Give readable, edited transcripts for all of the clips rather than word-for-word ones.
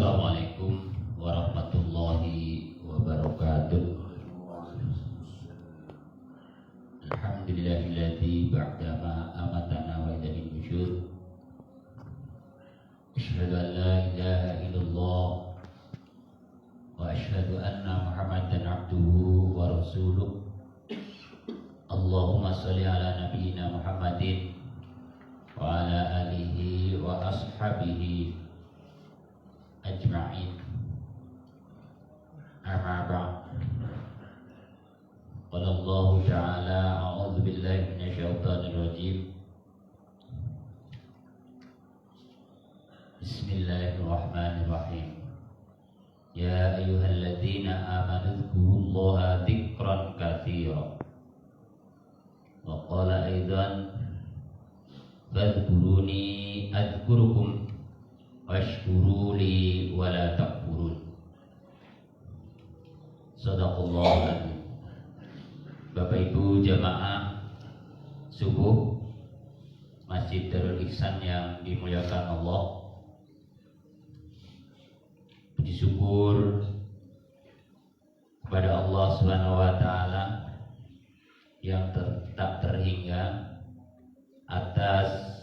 Assalamualaikum warahmatullahi wabarakatuh. Alhamdulillahilladzi ba'dama amatana wa ilaihi nusyur. Asyhadu an la ilaha illallah wa asyhadu anna Muhammadan abduhu wa rasuluh. Allahumma shalli ala nabiyyina Muhammadin wa ala alihi wa ashabihi ajma'in. Amma ba'd. Qala Allah ta'ala a'udzu billahi minasyaitonir rajim. Bismillahirrahmanirrahim. Ya ayyuhalladzina amanu dzkurullaha dzikran katsiran. Wa qala aidan fadhkuruni adzkurukum washkuruli wala takfurun. Shadaqallahu adzim. Bapak Ibu jamaah subuh Masjid Darul Ihsan yang dimuliakan Allah, puji syukur kepada Allah Subhanahu wa taala yang tak terhingga atas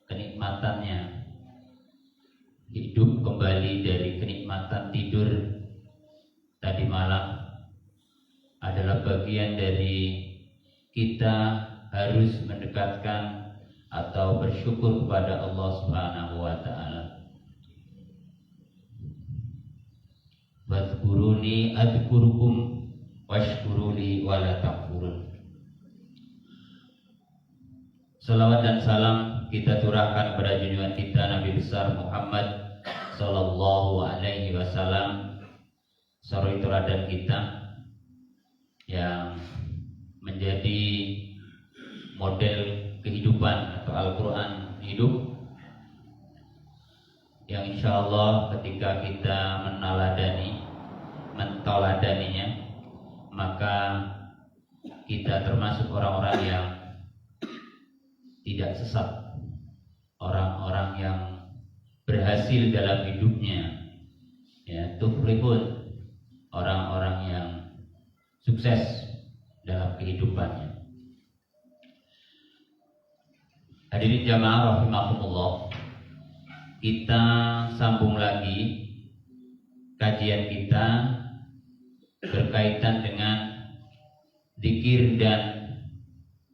kenikmatannya hidup kembali dari kenikmatan tidur tadi malam. Adalah bagian dari kita harus mendekatkan atau bersyukur kepada Allah Subhanahu wa taala. Wadhkuruni adzkurukum washkuruli wala takfurun. Salawat dan salam kita curahkan kepada junjungan kita Nabi besar Muhammad sallallahu alaihi wasallam, suri teladan kita yang menjadi model kehidupan atau Al-Quran hidup, yang insya Allah ketika kita mentoladaninya, maka kita termasuk orang-orang yang tidak sesat, orang-orang yang berhasil dalam hidupnya, ya, tuflihun, orang-orang yang sukses dalam kehidupannya. Hadirin jamaah rahimakumullah, kita sambung lagi kajian kita berkaitan dengan zikir dan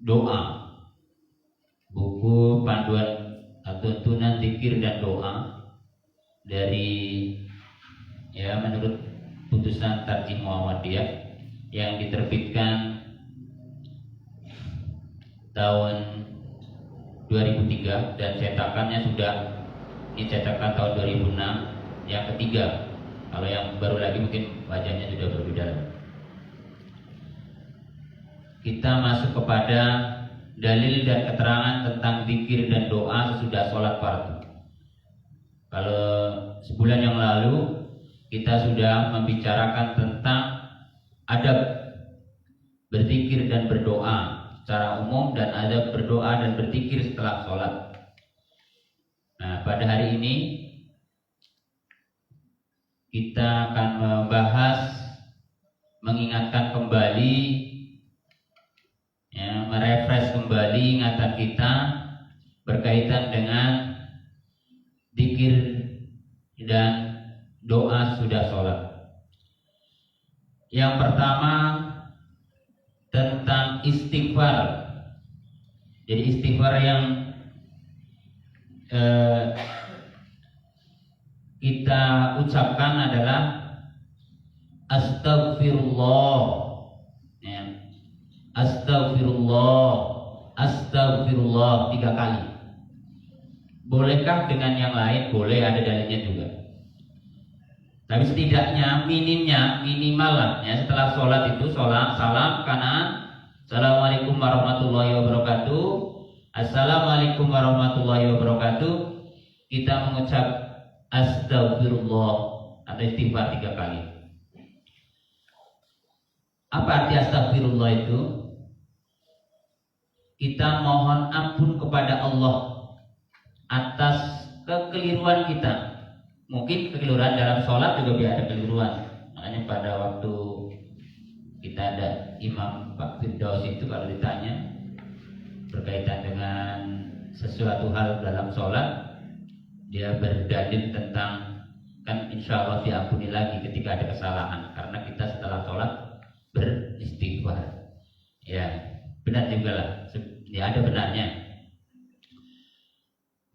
doa. Buku panduan atau tuntunan zikir dan doa dari, ya, menurut putusan Tarjih Muhammadiyah yang diterbitkan tahun 2003 dan cetakannya sudah dicetakan tahun 2006, yang ketiga. Kalau yang baru lagi mungkin wajahnya sudah berbeda. Kita masuk kepada dalil dan keterangan tentang zikir dan doa sesudah sholat fardu. Kalau sebulan yang lalu kita sudah membicarakan tentang adab berzikir dan berdoa secara umum dan adab berdoa dan berzikir setelah sholat. Nah, pada hari ini kita akan membahas, mengingatkan kembali, ya, merefresh kembali ingatan kita berkaitan dengan zikir dan doa sudah sholat. Yang pertama tentang istighfar. Jadi istighfar yang kita ucapkan adalah astagfirullah, ya. Astagfirullah, astagfirullah 3 kali. Bolehkah dengan yang lain? Boleh, ada dalilnya juga. Tapi setidaknya minimal lah, ya, setelah sholat itu salam kanan, assalamualaikum warahmatullahi wabarakatuh, assalamualaikum warahmatullahi wabarakatuh, kita mengucap astagfirullah atau istighfar 3 kali. Apa arti astagfirullah itu? Kita mohon ampun kepada Allah atas kekeliruan kita, mungkin kekeliruan dalam sholat juga bisa ada kekeliruan. Makanya pada waktu kita ada Imam Pak Firdaus itu kalau ditanya berkaitan dengan sesuatu hal dalam sholat, dia berdalil tentang kan insya Allah diampuni lagi ketika ada kesalahan karena kita setelah sholat beristighfar. Ya benar juga lah, ya ada benarnya.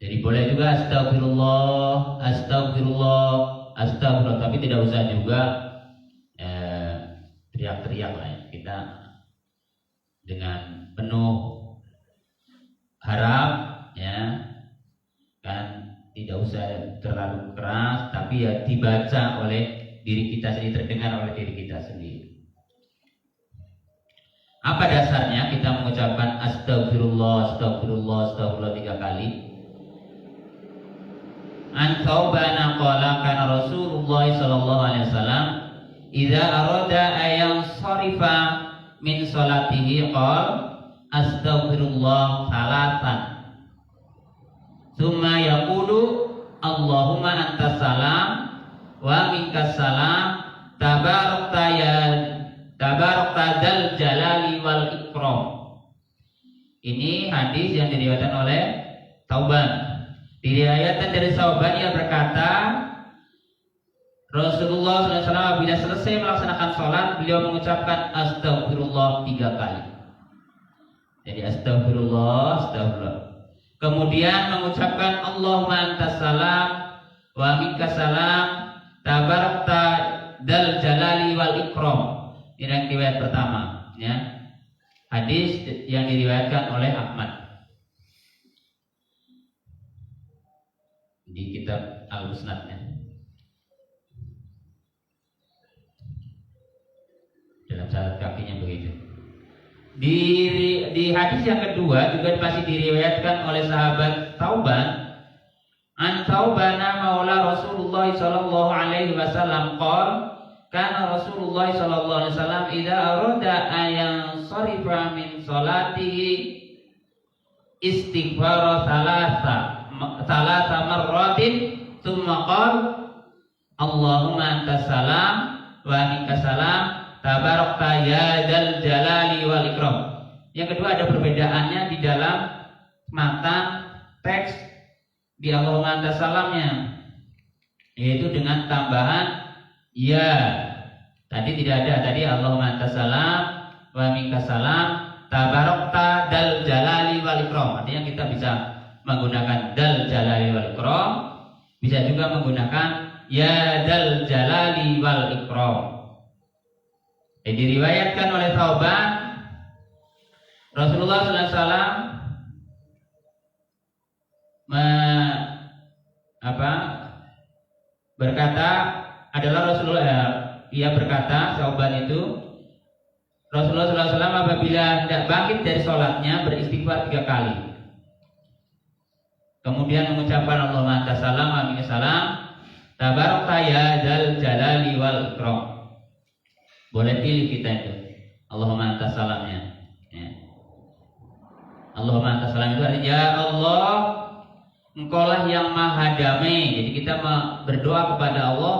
Jadi boleh juga astagfirullah, astagfirullah, astagfirullah, tapi tidak usah juga teriak-teriak lah ya. Kita dengan penuh harap ya kan, tidak usah terlalu keras, tapi ya dibaca oleh diri kita sendiri, terdengar oleh diri kita sendiri. Apa dasarnya kita mengucapkan astagfirullah, astagfirullah, astagfirullah 3 kali? An Thawbana qala kana Rasulullah sallallahu alaihi wasallam idza arada ayang sharifa min salatihi qala astaghfirullah salatan thumma yaqulu Allahumma antas salam wa minkas salam tabarakta dzal jalali wal ikram. Ini hadis yang diriwayatkan oleh Thawban. Diriwayatkan dari Thawban, ia berkata Rasulullah SAW bila selesai melaksanakan sholat beliau mengucapkan astagfirullah 3 kali. Jadi astagfirullah, astagfirullah. Kemudian mengucapkan Allahumma antas salam wa minkas salam tabarakta dzal jalali wal ikram. Ini yang riwayat pertama ya. Hadis yang diriwayatkan oleh Ahmad di kitab Al-Musnadnya. Dalam catatan kakinya begitu. Di hadis yang kedua juga masih diriwayatkan oleh sahabat Thawban. An Thawbana maula Rasulullah sallallahu alaihi wasallam qala kana Rasulullah sallallahu alaihi wasallam idza arada ayan sharifa min salatihi istighfara salasa marratin thumma qala Allahumma antas salam wa minkas salam tabarakta ya dzal jalali wal ikram. Yang kedua ada perbedaannya di dalam matan teks di Allahumma antas salamnya, yaitu dengan tambahan ya. Tadi tidak ada, tadi Allahumma antas salam wa minkas salam tabarakta dzal jalali wal ikram. Artinya kita bisa menggunakan dzal jalali wal ikram, bisa juga menggunakan ya dzal jalali wal ikram. Diriwayatkan oleh Thawban Rasulullah SAW berkata adalah ia berkata Thawban itu Rasulullah SAW apabila tidak bangkit dari sholatnya beristighfar 3 kali, kemudian mengucapkan Allahumma antas salam wa minkas salam tabarakta ya dzal jalali wal ikram. Boleh pilih kita itu Allahumma antas salamnya ya. Allahumma antas salam itu artinya ya Allah Engkaulah yang maha damai. Jadi kita berdoa kepada Allah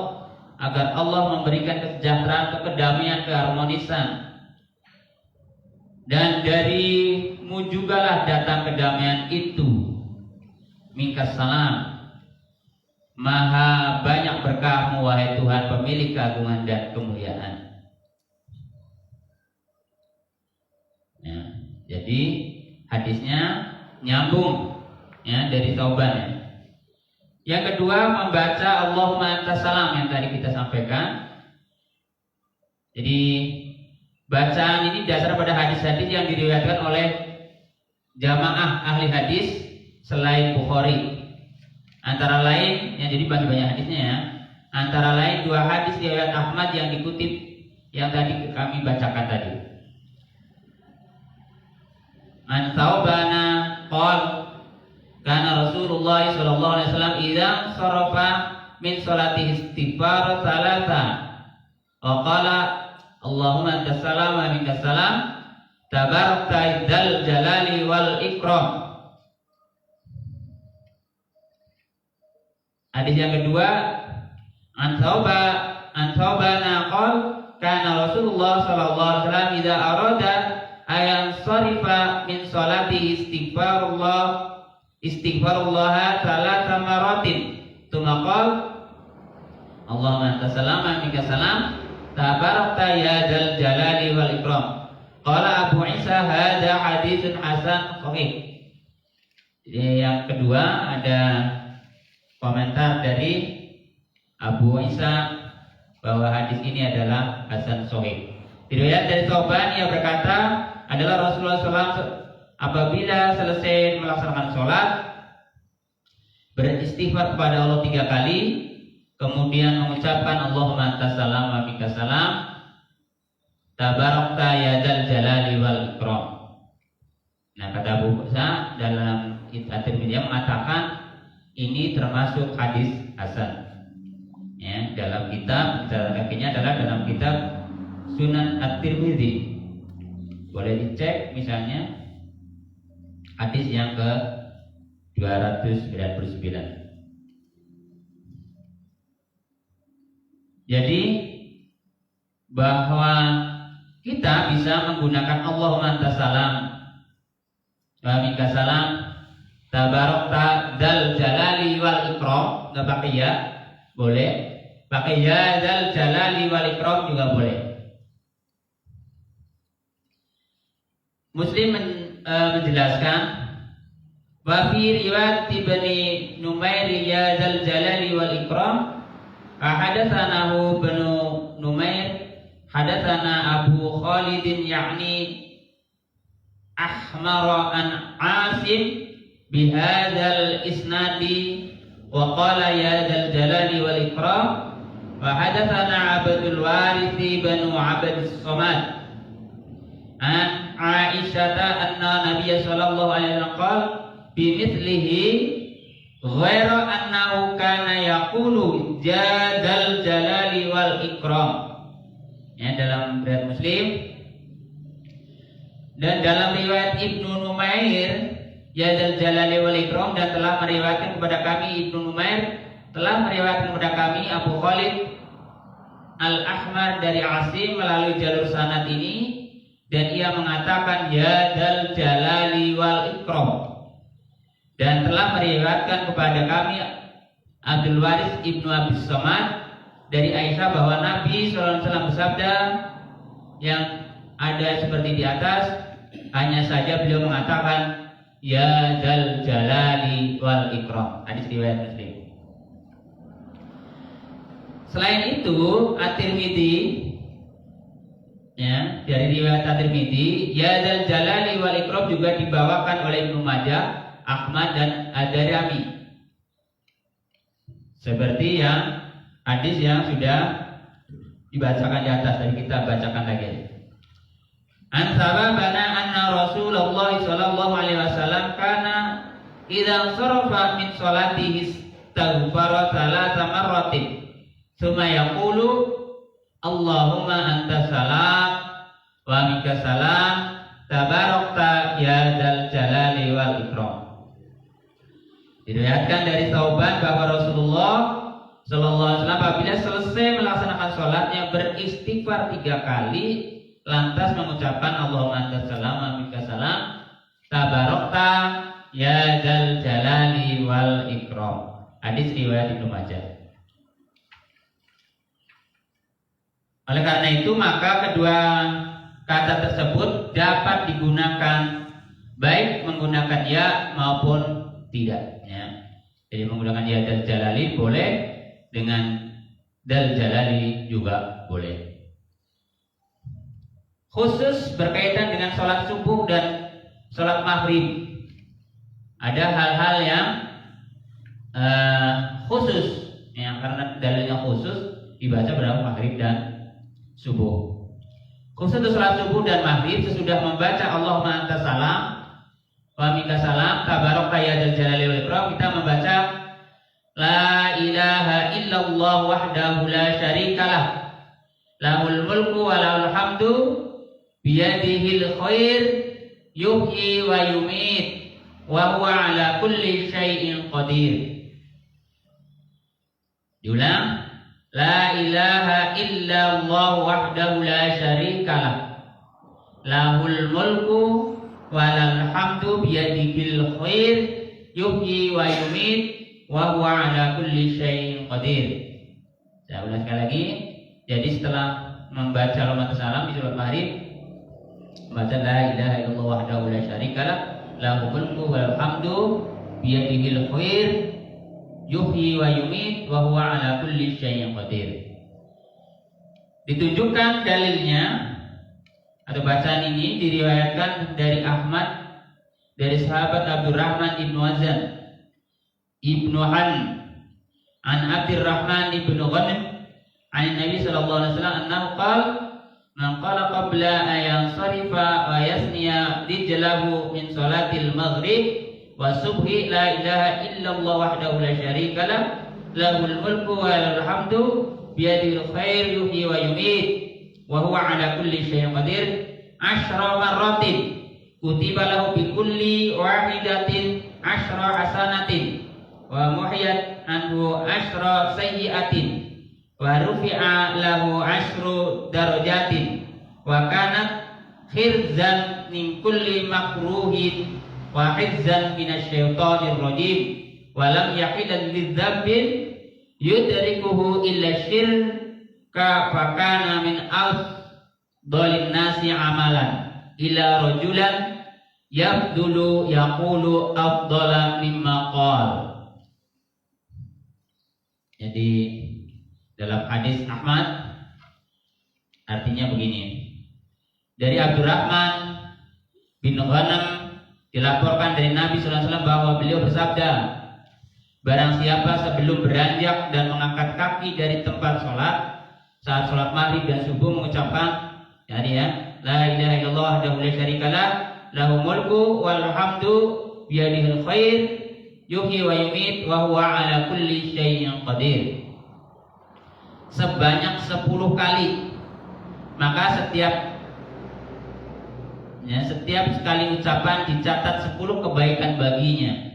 agar Allah memberikan kesejahteraan, kedamaian, keharmonisan. Dan darimu jugalah datang kedamaian itu. Minkas salam, maha banyak berkahmu wahai Tuhan pemilik keagungan dan kemuliaan. Ya, jadi hadisnya nyambung ya dari Thawban ya. Yang kedua membaca Allahumma antas salam yang tadi kita sampaikan. Jadi bacaan ini dasar pada hadis-hadis yang diriwayatkan oleh jamaah ahli hadis selain Bukhari. Antara lain yang jadi banyak hadisnya ya. Antara lain 2 hadis riwayat Ahmad yang dikutip yang tadi kami bacakan tadi. An Thawbana qala kana Rasulullah sallallahu alaihi wasallam idza sarafa min salati istighfar salasa wa qala Allahumma antas salam wa minkas salam tabarakta dzal jalali wal ikram. Hadis yang kedua, an Thawbana qol kana Rasulullah sallallahu alaihi wasallam idza arada ayan sarifa min salati istighfarullah salasa maratin tsumma qol Allahumma anta salam wa minka salam tabarakta ya dzal jalali wal ikram. Qala Abu Isa hadza haditsun hasan sahih. Yang kedua ada komentar dari Abu Isa bahwa hadis ini adalah hasan sahih. Diriwayat dari Thawban yang berkata adalah Rasulullah SAW apabila selesai melaksanakan sholat beristighfar kepada Allah 3 kali, kemudian mengucapkan Allahumma antas salam wa minkas salam tabarakta ya dzal jalali wal ikram. Nah, kata Abu Isa dalam At-Tirmidzi mengatakan ini termasuk hadis hasan. Ya, dalam kitab kakinya adalah dalam kitab Sunan At-Tirmidzi. Boleh dicek misalnya hadis yang ke 299. Jadi bahwa kita bisa menggunakan Allahumma antas salam wa minkas salam tabarakta dzal jalali wal ikram, enggak pakai ya, boleh. Pakai ya dzal jalali wal ikram juga boleh. Muslim menjelaskan wa fi riwayat Ibnu Numair ya dzal jalali wal ikram hadatsanahu Ibnu Numair hadatsana Abu Khalid yakni Ahmar an Asim bihadzal isnadi wa qala ya dzal jalali wal ikram wa hadatsana Abdul Warith bin Abd Samad an Aisyah anna Nabiy sallallahu alaihi wasallam qala bimithlihi ghaira annahu kana yaqulu jadzal jalali wal ikram. Ya, dalam riwayat Muslim dan dalam riwayat Ibnu Numair ya dzal jalali wal ikram, dan telah meriwayatkan kepada kami Ibnu Numair telah meriwayatkan kepada kami Abu Khalid Al-Ahmar dari Asim melalui jalur sanad ini, dan ia mengatakan ya dzal jalali wal ikram, dan telah meriwayatkan kepada kami Abdul Waris Ibnu Abi Samad dari Aisyah bahwa Nabi SAW bersabda yang ada seperti di atas, hanya saja beliau mengatakan ya dzal jalali wal ikram. Hadis riwayat Muslim. Selain itu At-Tirmidzi, ya, dari riwayat At-Tirmidzi ya dzal jalali wal ikram juga dibawakan oleh Ibnu Majah, Ahmad dan Ad-Darimi. Seperti yang hadis yang sudah dibacakan di atas, dari kita bacakan lagi. An sababana anna Rasulullah sallallahu alaihi wasallam kana idza sarafa min salatihi istaghfara thalatha marratin tsumma yaqulu Allahumma anta salam wa minka salam tabarakta ya dzal jalali wal ikram. Diriwayatkan dari Thawban bahwa Rasulullah sallallahu alaihi wasallam apabila selesai melaksanakan sholatnya beristighfar 3 kali, lantas mengucapkan Allahumma anta salam wa minka salam tabarakta ya dzal jalali wal ikram. Hadis riwayat Ibnu Majah. Oleh karena itu maka kedua kata tersebut dapat digunakan baik menggunakan ya maupun tidak, ya. Jadi menggunakan ya dzal jalali boleh, dengan dzal jalali juga boleh. Khusus berkaitan dengan sholat subuh dan sholat maghrib, ada hal-hal yang khusus, yang karena dalilnya khusus dibaca pada maghrib dan subuh. Khusus untuk sholat subuh dan maghrib sesudah membaca Allahumma anta salam wa minka salam tabarakta ya dzal jalali wal ikram, kita membaca la ilaha illallah wahdahu la syarikalah lahul mulku wa lahul hamdu biyadihil khair yuhyi wa yumit wa huwa ala kulli syai'in qadir. Diulang, la ilaha illallah wahdahu la syarikalah, lahul mulku walal hamdu biyadihil khair, yuhyi wa yumit wa huwa ala kulli syai'in qadir. Saya ulang sekali lagi. Jadi setelah membaca Ramadan salam di sholat maghrib, membaca la ilaha illallah wahdahu la syarikalah, lahul mulku walal hamdu biyadihil khair, yuhyi wa yumit wa huwa ala kulli syai'in qadir. Ditunjukkan dalilnya atau bacaan ini diriwayatkan dari Ahmad dari sahabat Abdurrahman ibnu Azan ibnu Han an Abdurrahman ibnu Ghanim an Nabi sallallahu alaihi wasallam annahu qala man qala qabla an yansarifa wa yasniya rijlahu min salatil maghrib wa subhi la ilaha illallah wahdahu la syarikalah, lahul mulku wa lahul hamdu biyadihil khair, yuhyi wa yumit wa huwa ala kulli syai'in qadir, asyra marratin kutiba lahu bi kulli wahidatin asyra hasanatin wa muhiyat anhu asyra sayyi'atin wa rufi'a lahu asyru darajatin wa kanat khirzan min kulli makruhin wa hizzan minasyaitonir rajim wa lam yahilal lidzambin yudrikuhu illa syirka fakana min afdhalin nasi amalan ila rajulan yabdulu yaqulu afdhala mimma qala. Jadi dalam hadis Ahmad artinya begini. Dari Abdurrahman bin Ghanam dilaporkan dari Nabi SAW bahwa beliau bersabda, barang siapa sebelum beranjak dan mengangkat kaki dari tempat sholat saat sholat maghrib dan subuh mengucapkan la ilaha illallah wahdahu la syarikalah, lahu mulku wal hamdu biyadihil khair, yuhyi wa yumit wa huwa ala kulli syai'in qadir, sebanyak 10 kali. Maka setiap sekali ucapan dicatat 10 kebaikan baginya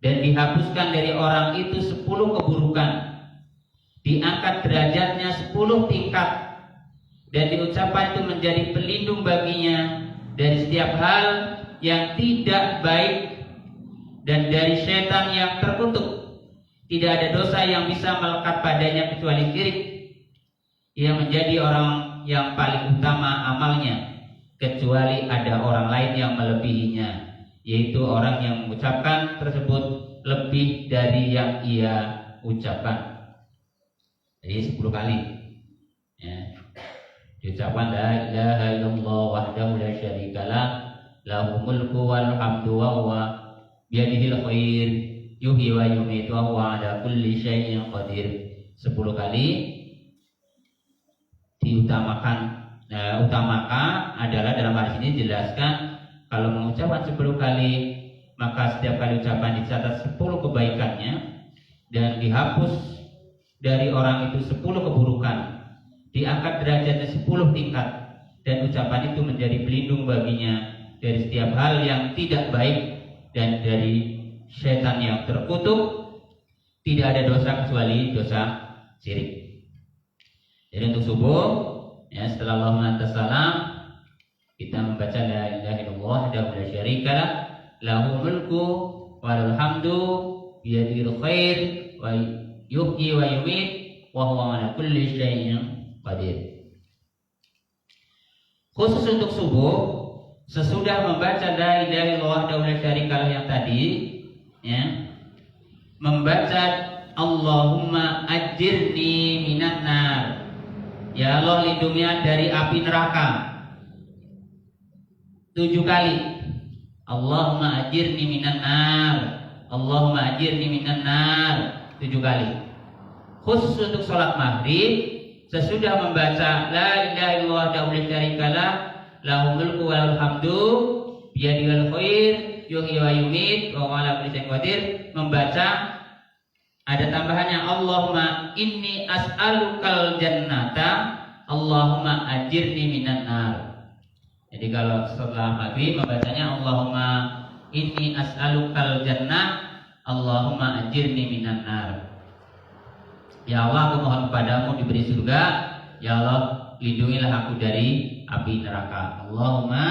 dan dihapuskan dari orang itu 10 keburukan, diangkat derajatnya 10 tingkat, dan diucapkan itu menjadi pelindung baginya dari setiap hal yang tidak baik dan dari setan yang terkutuk. Tidak ada dosa yang bisa melekat padanya kecuali syirik. Ia menjadi orang yang paling utama amalnya, kecuali ada orang lain yang melebihinya, yaitu orang yang mengucapkan tersebut lebih dari yang ia ucapkan. Jadi 10 kali ya. Diucapkan la ilaha illallah wahdahu la syarikalah, lahu mulku wal hamdu wa huwa biyadihil khair, yuhyi wa yumiitu wa huwa ala kulli syai'in qadir. 10 kali diutamakan. Utamakan adalah dalam hadis ini dijelaskan kalau mengucapkan 10 kali maka setiap kali ucapan dicatat 10 kebaikannya dan dihapus dari orang itu 10 keburukan, diangkat derajatnya 10 tingkat, dan ucapan itu menjadi pelindung baginya dari setiap hal yang tidak baik dan dari setan yang terkutuk. Tidak ada dosa kecuali dosa syirik. Jadi untuk subuh ya, setelah Allahumma antas salam, kita membaca la ilaha illallah wahdahu la syarikalah, lahu mulku wa lahul hamdu biyadihil khair wa yuhyi wa yumiit wa huwa ala kulli syai'in qadir. Khusus untuk subuh, sesudah membaca la ilaha illallah wahdahu la syarikalah yang tadi ya, membaca Allahumma ajirni minan nar, ya Allah lindungilah dari api neraka, 7 kali. Allahumma ajirni minan nar, Allahumma ajirni minan nar, 7 kali. Khusus untuk sholat maghrib, sesudah membaca la ilaha illallah wahdahu la syarikalah, lahu mulku wa lahul hamdu biyadihil khair, yuhyi wa yumiit wa huwa ala kulli syai'in qadir, membaca ada tambahannya Allahumma inni as'alukal jannata, Allahumma ajirni minan nar. Jadi kalau setelah maghrib membacanya Allahumma inni as'alukal jannah, Allahumma ajirni minan nar. Ya Allah, aku mohon kepadamu diberi surga. Ya Allah, lindungilah aku dari api neraka. Allahumma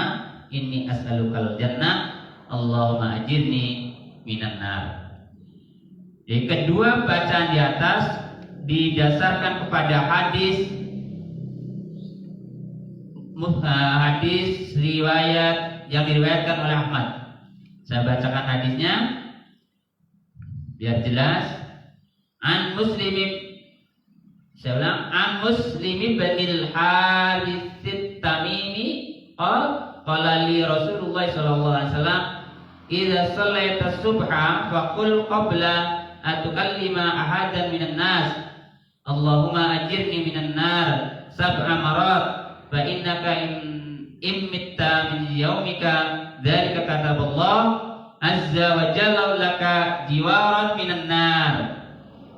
inni as'alukal jannah. Allahumma ajirni minan nar. Jadi kedua bacaan di atas didasarkan kepada hadis riwayat yang diriwayatkan oleh Ahmad. Saya bacakan hadisnya biar jelas. An Muslim binil Harits Tamimi qala li Rasulullah sallallahu alaihi wasallam idza shallaita subha faqul qabla atukallima ahadan minan nas Allahumma ajirni minan nar sab'a marat fa innaka imitta min yaumika dzalika kataballah azza wa jalla laka jiwaran minan nar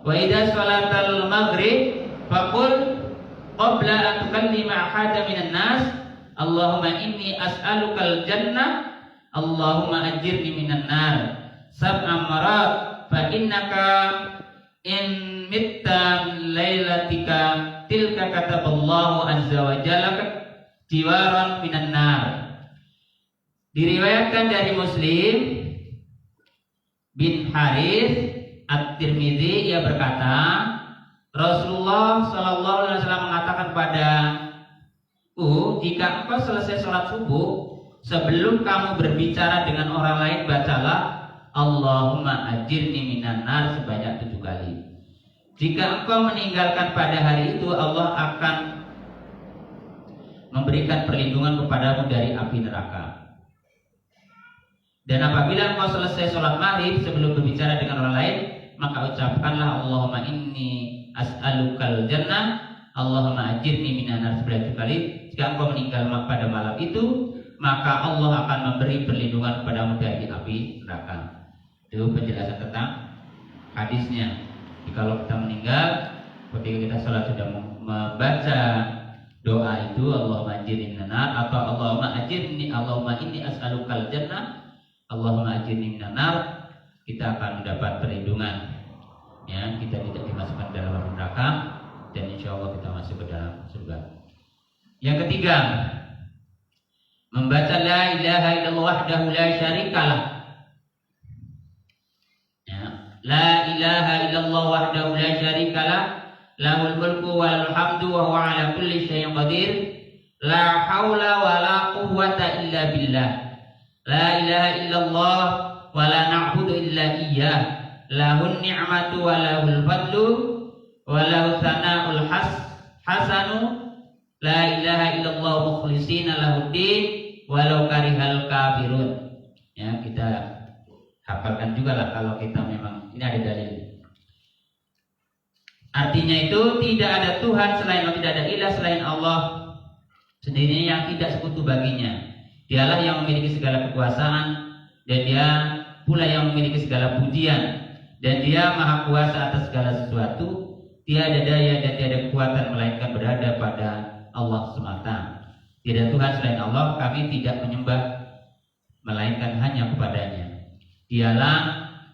wa idza shalatal maghrib faqul qabla an tukallima ahadan minan nas Allahumma inni as'alukal jannah Allahumma ajirni minan nar sab'a marat fa innaka in mitta min lailatika tilka kataballahu azza wa jalla jiwaran minan nar. Diriwayatkan dari Muslim bin Harits At-Tirmidzi, ia berkata, Rasulullah sallallahu alaihi wasallam mengatakan padaku, jika engkau selesai sholat subuh, sebelum kamu berbicara dengan orang lain, bacalah Allahumma ajirni minan nar sebanyak 7 kali. Jika engkau meninggalkan pada hari itu, Allah akan memberikan perlindungan kepadamu dari api neraka. Dan apabila engkau selesai sholat maghrib sebelum berbicara dengan orang lain, maka ucapkanlah Allahumma inni as'alukal jannah Allahumma ajirni minan nar 7 kali. Jika engkau meninggal pada malam itu, maka Allah akan memberi perlindungan kepadamu dari api neraka. Itu penjelasan tentang hadisnya. Jadi kalau kita meninggal, ketika kita sholat sudah membaca doa itu Allahumma ajirni minan nar atau Allahumma inni as'alukal jannah Allahumma ajirni minan nar, kita akan mendapat perlindungan. Ya, kita tidak dimasukkan dalam api neraka dan insya Allah kita masuk ke dalam surga. Yang ketiga, membaca la ilaha illallah wahdahu la syarikalah. Ya, la ilaha illallah wahdahu la syarikalah, lahul mulku wal hamdu wa huwa ala kulli syai'in qadir. La haula wa la quwwata illa billah. La ilaha illallah wa la na'budu illa iyyah. Lahun ni'matu wa lahul fadlu wa lahu tsana'ul hasanu. La ilaha illallah mukhlisina lahuddin walau karihal kafirun. Ya, kita hafalkan juga lah kalau kita memang ini ada dalil. Artinya itu tidak ada Tuhan selain Allah, tidak ada ilah selain Allah sendirinya yang tidak sekutu baginya. Dialah yang memiliki segala kekuasaan dan dia pula yang memiliki segala pujian. Dan dia maha kuasa atas segala sesuatu. Tiada daya dan tiada kekuatan melainkan berada pada Allah semata. Tidak Tuhan selain Allah, kami tidak menyembah melainkan hanya kepadanya. Dialah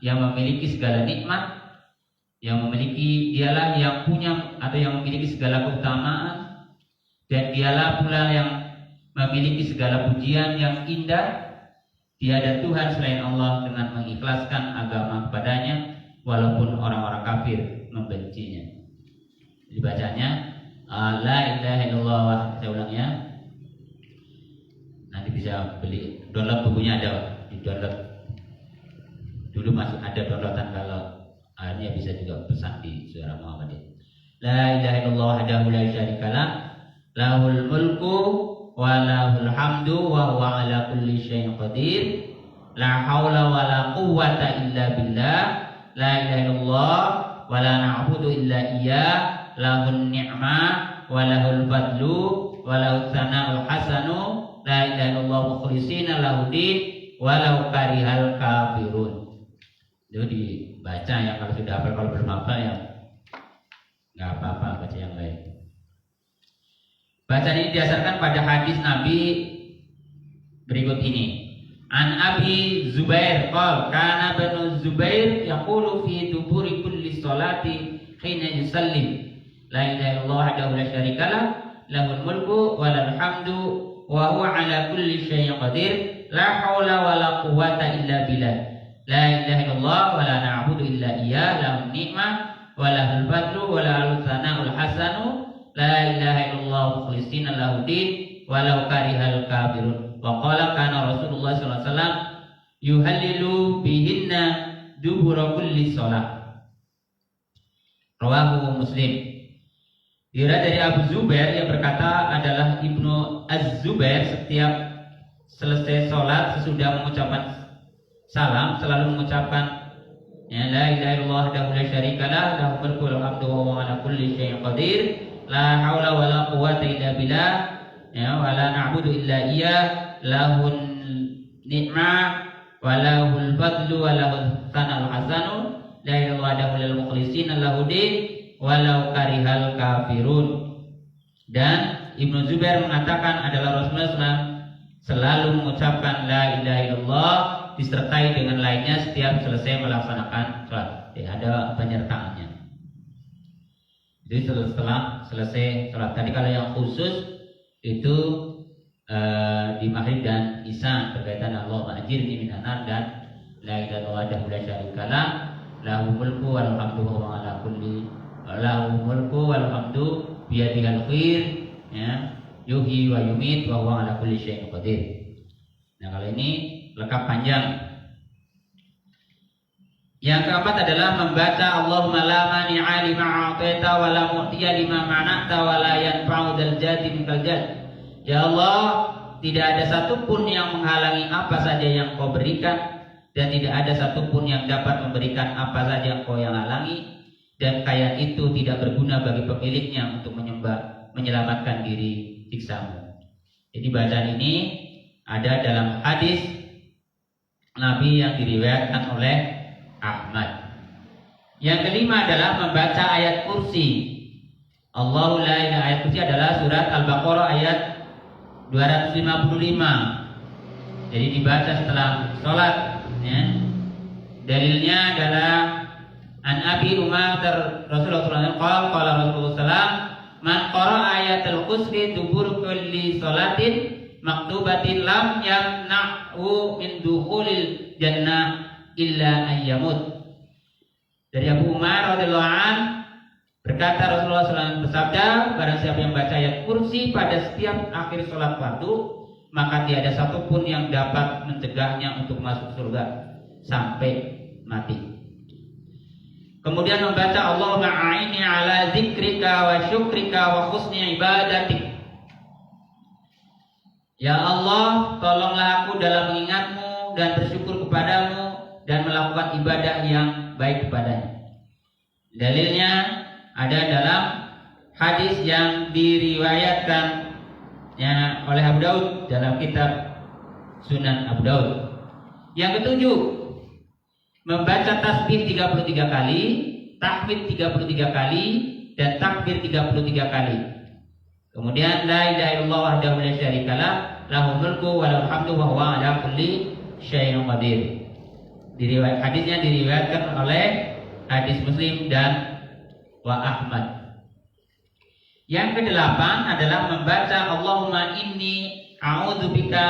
yang memiliki segala nikmat, dialah yang punya atau yang memiliki segala keutamaan, dan dialah pula yang memiliki segala pujian yang indah. Tiada Tuhan selain Allah dengan mengikhlaskan agama kepadanya, walaupun orang-orang kafir membencinya. Dibacanya la ilaha illallah. Saya ulang ya. Nanti bisa beli download bukunya, ada di download. Dulu masih ada downloadan, kalau akhirnya bisa juga pesan di Suara Muhammadiyah. La ilaha illallah wahdahu la syarikalah, lahul mulku wa lahul hamdu wa huwa ala kulli syai'in qadir. La haula wa la quwwata illa billah. La ilaha illallah wa la na'budu illa iyyah. Lahun ni'mah wa lahul fadlu wa lahu tsana'ul hasanu. La ilaha illallah mukhlisina lahuddin walau karihal kafirun. Itu dibaca ya, kalau sudah hafal. Kalau belum hafal ya nggak apa-apa, baca yang lain. Bacaan ini didasarkan pada hadis Nabi berikut ini. An Abi Zubair qala kana banu Zubair yaqulu fi duburi kulli salati hina yusallim. La ilaha illallah wahdahu la syarikalah, lahul mulku wa lahul hamdu wa huwa ala kulli syai'in qadir. La haula wa la quwwata illa billah. La ilaha illallah wa la na'budu illa iyyah, lahun ni'mah wa lahul fadlu wa lahul tsana'ul hasanu. La ilaha illallah mukhlishina lahu din walau karihal kafirun. Wa qala kana Rasulullah sallallahu alaihi wasallam yuhallilu bihinna dubura kulli shalah. Rawahu Muslim. Diriwayatkan dari Abu Zubair yang berkata adalah Ibnu Az-Zubair, setiap selesai sholat sesudah mengucapkan salam selalu mengucapkan ya, la ilaha illallah wahdahu la syarikalah, lahul mulku wa lahul hamdu wa huwa ala kulli syai'in qadir. La haula wa la quwwata illa billah, ya, wa la na'budu illa iyyah, lahun ni'mah wa lahul fadlu wa lahul tsana'ul hasanu. La ilaha illallah lil mukhlishina lahu din walau karihal kafirun. Dan Ibnu Zubair mengatakan adalah Rasulullah SAW selalu mengucapkan la ilaha illallah disertai dengan lainnya setiap selesai melaksanakan sholat. Ada penyertaannya. Jadi setelah selesai sholat. Tadi kalau yang khusus itu di maghrib dan isya berkaitan Allah ma'ajirni minan nar dan la ilaha illallah wahdahu la syarikalah, lahul mulku wal hamdu wa huwa ala kulli lahul mulku wal hamdu biyadihil khair, ya, yuhyi wa yumit wa huwa ala kulli syai'in qadir. Nah, kalau ini lengkap panjang. Yang keempat adalah membaca Allahumma la mani'a lima a'taita wa la mu'tiya lima mana'ta wa la yanfa'u dzal jaddi minkal jadd. Ya Allah, tidak ada satupun yang menghalangi apa saja yang Kau berikan, dan tidak ada satupun yang dapat memberikan apa saja yang Kau yang halangi, dan kaya itu tidak berguna bagi pemiliknya untuk menyelamatkan diri siksamu. Jadi bacaan ini ada dalam hadis Nabi yang diriwayatkan oleh Ahmad. Yang kelima adalah membaca ayat kursi. Allahu la ilaha, ayat kursi adalah surat Al-Baqarah ayat 255. Jadi dibaca setelah sholat, ya. Dalilnya adalah An Abi Umar Rasulullah SAW qala Rasulullah SAW man qara ayatul kursi dubur kulli sholatin maktubatin lam yamna'u min dukhulil jannah illa ayyamut. Dari Abu Umar radhiyallahu an berkata Rasulullah SAW bersabda, barang siapa yang baca ayat kursi pada setiap akhir sholat fardu, maka tiada satupun yang dapat mencegahnya untuk masuk surga sampai mati. Kemudian membaca Allahumma a'inni ala zikrika wa syukrika wa husni ibadatik. Ya Allah, tolonglah aku dalam mengingatmu dan bersyukur kepadamu dan melakukan ibadah yang baik kepadanya. Dalilnya ada dalam hadis yang diriwayatkan ya, oleh Abu Daud dalam kitab Sunan Abu Daud. Yang ketujuh, membaca tasbih 33 kali, tahmid 33 kali, dan takbir 33 kali. Kemudian la ilaha illallah wahdahu la syarikalah, lahul mulku wa lahul hamdu wa huwa ala kulli syai'in qadir. Hadisnya diriwayatkan oleh hadis Muslim dan wa Ahmad. Yang kedelapan adalah membaca Allahumma inni a'udzubika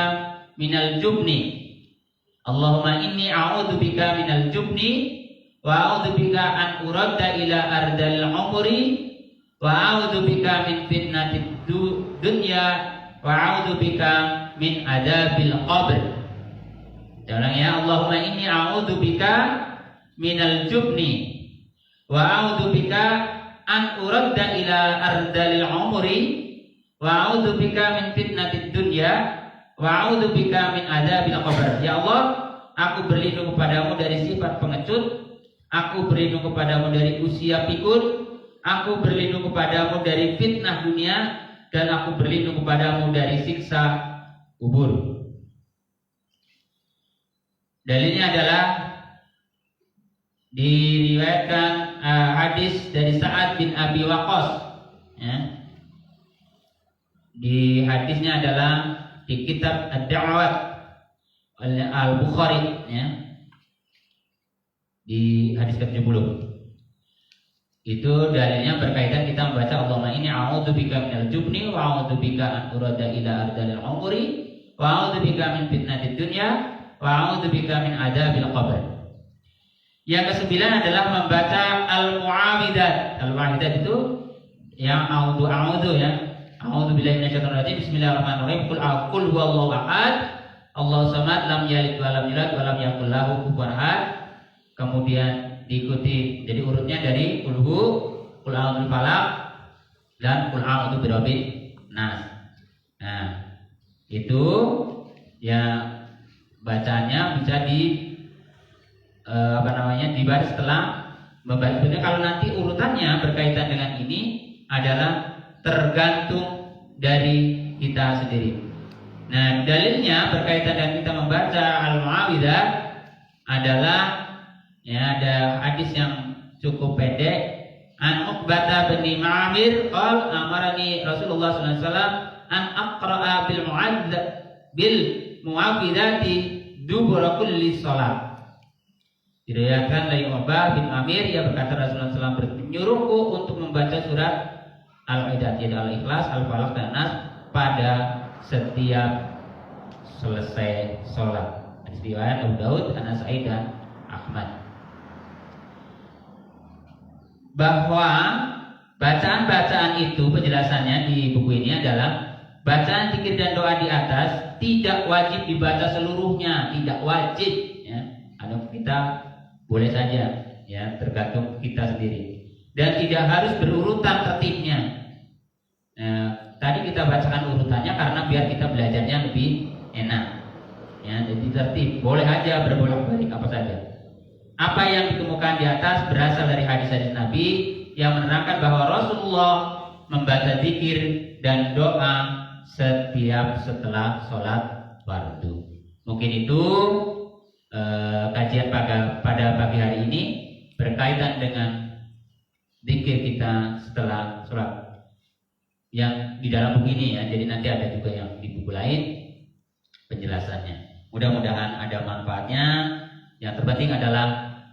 minal jubni. Allahumma inni a'udzubika minal jubni wa a'udzubika an uradda ila ardal umri wa a'udzubika min fitnatid dunya wa a'udzubika min adabil qabr. Ulang ya, Allahumma inni a'udzubika minal jubni wa a'udzubika an uradda ila ardal umri wa a'udzubika min fitnatid dunya wa a'udzubika min adzabil qabr. Ya Allah, aku berlindung kepadamu dari sifat pengecut, aku berlindung kepadamu dari usia pikun, aku berlindung kepadamu dari fitnah dunia, dan aku berlindung kepadamu dari siksa kubur. Dalilnya adalah diriwayatkan hadis dari Sa'ad bin Abi Waqqas, ya. Di hadisnya adalah di kitab Ad-Da'awat oleh Al-Bukhari, ya, di hadis ke-70. Itu dalilnya berkaitan kita membaca Allahumma inni a'udzubika minal jubni wa a'udzubika an urada ila ardalil umri wa a'udzubika min fitnatid dunya wa a'udzubika min adzabil qabr. Yang kesembilan adalah membaca al-mu'awidzat. Al-mu'awidzat itu yang a'udzu ya. A'udzu billahi minasyaitonir rajim. Bismillahirrahmanirrahim. Qul huwallahu ahad. Allahu samad, lam yalid wa lam yulad wa lam yakul lahu kufuwan ahad. Kemudian diikuti, jadi urutnya dari kulhu, kul a'udzu falaq dan kul a'udzu birabbin nas. Nah, itu ya bacanya bisa dibaca setelah membaca. Sebenarnya kalau nanti urutannya berkaitan dengan ini adalah tergantung dari kita sendiri. Nah, dalilnya berkaitan dengan kita membaca al-mu'awidzah adalah ya, ada hadis yang cukup pendek. An Uqbah bin Ma'amir qala amarani Rasulullah sallallahu alaihi wasallam an aqra'a bil mu'awwidzati dubura kulli shalah. Diriwayatkan dari Uqbah bin Amir, ia berkata Rasulullah SAW menyuruhku untuk membaca surat Al-Ikhlas, yaitu Al-Ikhlas, Al-Falaq dan Nas pada setiap selesai sholat. Hadis riwayat Abu Daud, An-Nasa'i dan Ahmad. Bahwa bacaan-bacaan itu penjelasannya di buku ini adalah bacaan zikir dan doa di atas tidak wajib dibaca seluruhnya, tidak wajib ya. Ada kita boleh saja ya, tergantung kita sendiri dan tidak harus berurutan tertibnya. Nah, tadi kita bacakan urutannya karena biar kita belajarnya lebih enak ya, jadi tertib, boleh aja berbolak-balik apa saja. Apa yang dikemukakan di atas berasal dari hadis-hadis Nabi yang menerangkan bahwa Rasulullah membaca zikir dan doa setiap setelah sholat fardu. Mungkin itu kajian pada pagi hari ini berkaitan dengan zikir kita setelah sholat yang di dalam buku ini ya. Jadi nanti ada juga yang di buku lain penjelasannya. Mudah-mudahan ada manfaatnya. Yang terpenting adalah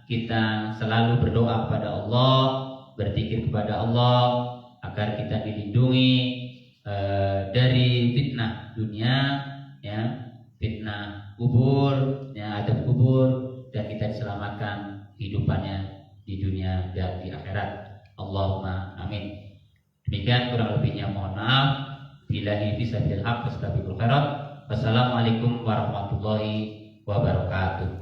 kita selalu berdoa kepada Allah, berzikir kepada Allah agar kita dilindungi dari fitnah dunia, ya, fitnah kubur, ya, adab kubur, dan kita diselamatkan kehidupannya di dunia dan di akhirat. Allahumma amin. Demikian kurang lebihnya mohon maaf. Billahi fisabilil haq, fastabiqul khairat. Wassalamualaikum warahmatullahi wabarakatuh.